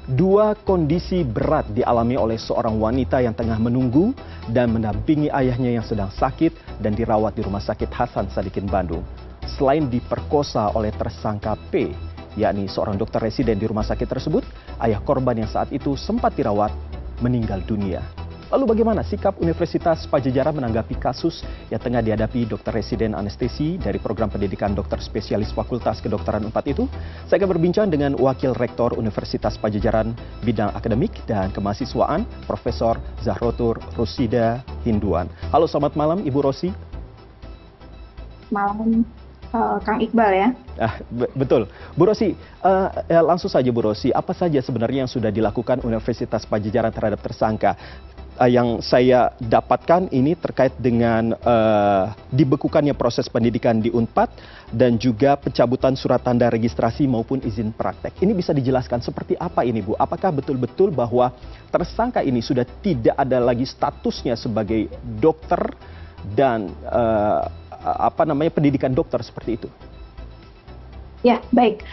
Dua kondisi berat dialami oleh seorang wanita yang tengah menunggu dan mendampingi ayahnya yang sedang sakit dan dirawat di Rumah Sakit Hasan Sadikin Bandung. Selain diperkosa oleh tersangka P, yakni seorang dokter residen di rumah sakit tersebut, ayah korban yang saat itu sempat dirawat meninggal dunia. Lalu bagaimana sikap Universitas Padjadjaran menanggapi kasus yang tengah dihadapi dokter residen anestesi dari program pendidikan dokter spesialis Fakultas Kedokteran 4 itu? Saya akan berbincang dengan Wakil Rektor Universitas Padjadjaran bidang akademik dan kemahasiswaan, Profesor Zahrotur Rosida Hinduan. Halo, selamat malam Ibu Rosi. Malam, Kang Iqbal ya. Betul. Bu Rosi, langsung saja Bu Rosi, apa saja sebenarnya yang sudah dilakukan Universitas Padjadjaran terhadap tersangka? Yang saya dapatkan ini terkait dengan dibekukannya proses pendidikan di Unpad dan juga pencabutan surat tanda registrasi maupun izin praktek. Ini bisa dijelaskan seperti apa ini Bu? Apakah betul-betul bahwa tersangka ini sudah tidak ada lagi statusnya sebagai dokter dan pendidikan dokter seperti itu? Ya, baik.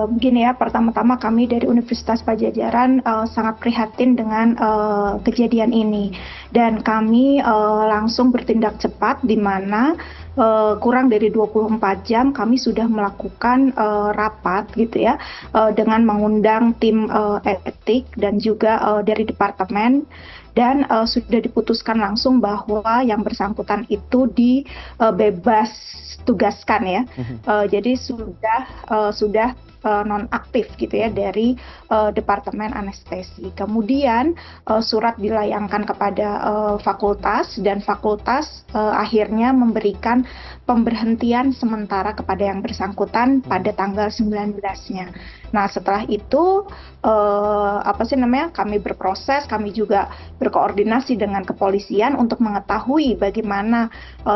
Begini ya, pertama-tama kami dari Universitas Padjadjaran sangat prihatin dengan kejadian ini. Dan kami langsung bertindak cepat di mana kurang dari 24 jam kami sudah melakukan rapat gitu ya, dengan mengundang tim etik dan juga dari departemen. Dan sudah diputuskan langsung bahwa yang bersangkutan itu dibebas tugaskan ya. Jadi sudah nonaktif gitu ya dari Departemen Anestesi. Kemudian surat dilayangkan kepada fakultas dan fakultas akhirnya memberikan pemberhentian sementara kepada yang bersangkutan pada tanggal 19-nya. Nah, setelah itu kami berproses, kami juga berkoordinasi dengan kepolisian untuk mengetahui bagaimana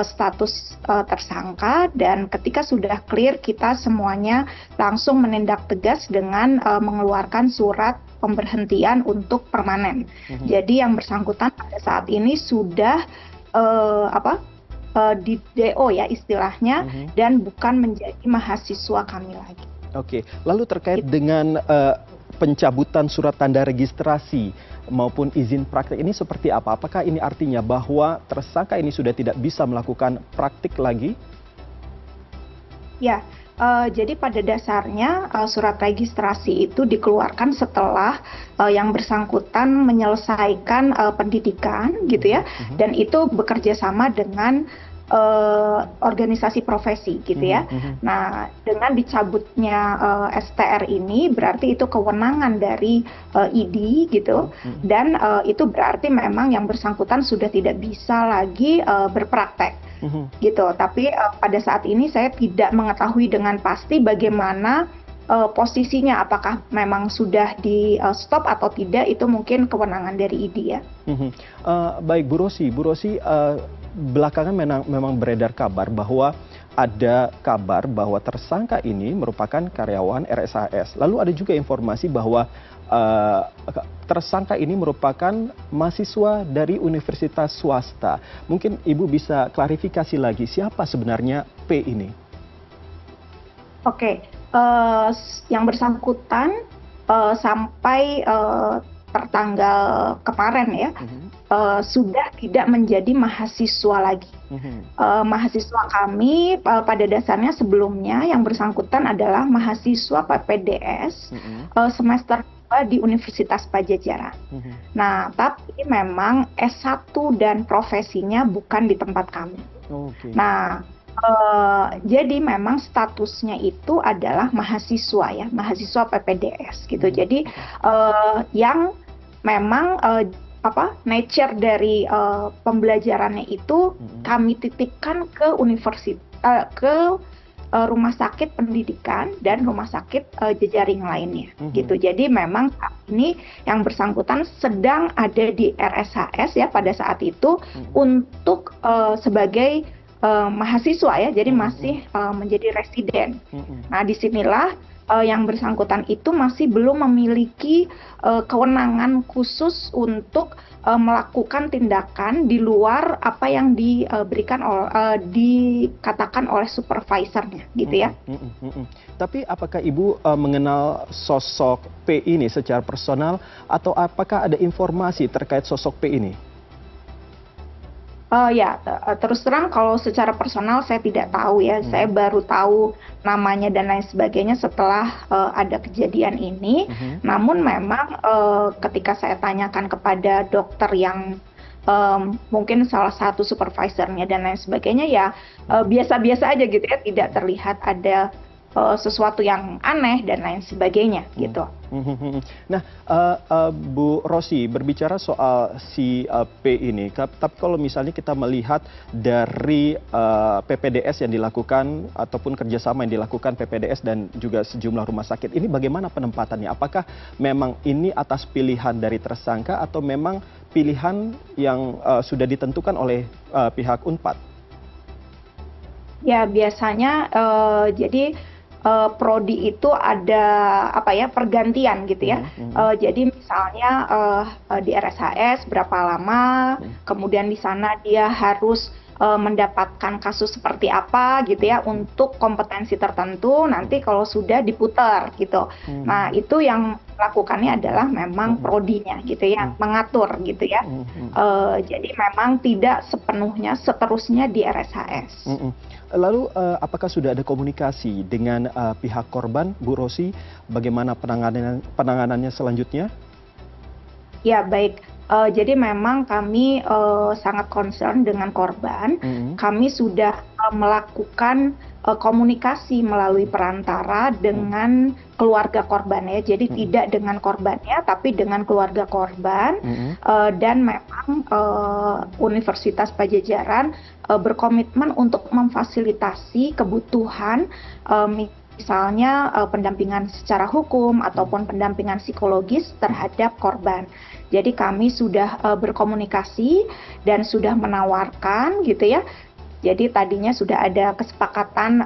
status tersangka, dan ketika sudah clear kita semuanya langsung menindak tegas dengan mengeluarkan surat pemberhentian untuk permanen. Jadi yang bersangkutan pada saat ini sudah di DO ya istilahnya, dan bukan menjadi mahasiswa kami lagi. Oke, lalu terkait dengan pencabutan surat tanda registrasi maupun izin praktik ini seperti apa? Apakah ini artinya bahwa tersangka ini sudah tidak bisa melakukan praktik lagi? Ya, jadi pada dasarnya surat registrasi itu dikeluarkan setelah yang bersangkutan menyelesaikan pendidikan gitu ya, dan itu bekerja sama dengan organisasi profesi gitu ya. Nah, dengan dicabutnya STR ini berarti itu kewenangan dari ID gitu, dan itu berarti memang yang bersangkutan sudah tidak bisa lagi berpraktek gitu. Tapi pada saat ini saya tidak mengetahui dengan pasti bagaimana posisinya, apakah memang sudah di stop atau tidak, itu mungkin kewenangan dari ID ya. Baik Bu Rosi, belakangan memang beredar kabar bahwa ada kabar bahwa tersangka ini merupakan karyawan RSAS. Lalu ada juga informasi bahwa tersangka ini merupakan mahasiswa dari universitas swasta. Mungkin Ibu bisa klarifikasi lagi siapa sebenarnya P ini? Oke, yang bersangkutan sampai tertanggal kemarin ya, sudah tidak menjadi mahasiswa lagi. Mahasiswa kami pada dasarnya sebelumnya yang bersangkutan adalah mahasiswa PPDS semester 2 di Universitas Padjadjaran. Nah, tapi memang S1 dan profesinya bukan di tempat kami. Nah, jadi memang statusnya itu adalah mahasiswa ya, mahasiswa PPDS gitu. Jadi yang memang nature dari pembelajarannya itu kami titipkan ke rumah sakit pendidikan dan rumah sakit jejaring lainnya gitu. Jadi memang ini yang bersangkutan sedang ada di RSHS ya pada saat itu untuk sebagai mahasiswa ya, jadi masih menjadi residen. Nah, disinilah yang bersangkutan itu masih belum memiliki kewenangan khusus untuk melakukan tindakan di luar apa yang dikatakan oleh supervisornya, gitu ya. Tapi apakah Ibu mengenal sosok P ini secara personal atau apakah ada informasi terkait sosok P ini? Ya, terus terang kalau secara personal saya tidak tahu ya. Saya baru tahu namanya dan lain sebagainya setelah ada kejadian ini. Namun memang ketika saya tanyakan kepada dokter yang mungkin salah satu supervisornya dan lain sebagainya, ya biasa-biasa aja gitu ya, tidak terlihat ada sesuatu yang aneh dan lain sebagainya gitu. Nah, Bu Rosi, berbicara soal si P ini, tapi kalau misalnya kita melihat dari PPDS yang dilakukan ataupun kerjasama yang dilakukan PPDS dan juga sejumlah rumah sakit, ini bagaimana penempatannya? Apakah memang ini atas pilihan dari tersangka atau memang pilihan yang sudah ditentukan oleh pihak Unpad? Ya, biasanya jadi prodi itu ada pergantian gitu ya. Jadi misalnya di RSHS berapa lama, kemudian di sana dia harus mendapatkan kasus seperti apa gitu ya untuk kompetensi tertentu, nanti kalau sudah diputar gitu. Nah, itu yang lakukannya adalah memang prodinya gitu ya, mengatur gitu ya. Jadi memang tidak seterusnya di RSHS. Lalu apakah sudah ada komunikasi dengan pihak korban, Bu Rosi? Bagaimana penanganannya selanjutnya? Ya, baik. Jadi memang kami sangat concern dengan korban. Kami sudah melakukan komunikasi melalui perantara dengan keluarga korban ya. Jadi tidak dengan korbannya, tapi dengan keluarga korban. Dan memang Universitas Padjadjaran berkomitmen untuk memfasilitasi kebutuhan misalnya pendampingan secara hukum ataupun pendampingan psikologis terhadap korban. Jadi kami sudah berkomunikasi dan sudah menawarkan gitu ya. Jadi tadinya sudah ada kesepakatan,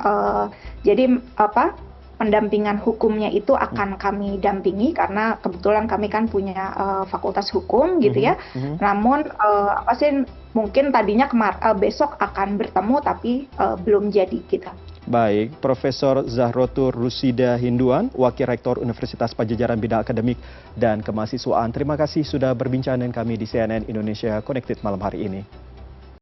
jadi pendampingan hukumnya itu akan kami dampingi karena kebetulan kami kan punya fakultas hukum gitu ya. Namun mungkin tadinya besok akan bertemu tapi belum jadi gitu. Baik, Profesor Zahrotur Rusida Hinduan, Wakil Rektor Universitas Padjadjaran Bidang Akademik dan Kemahasiswaan. Terima kasih sudah berbincang dengan kami di CNN Indonesia Connected malam hari ini.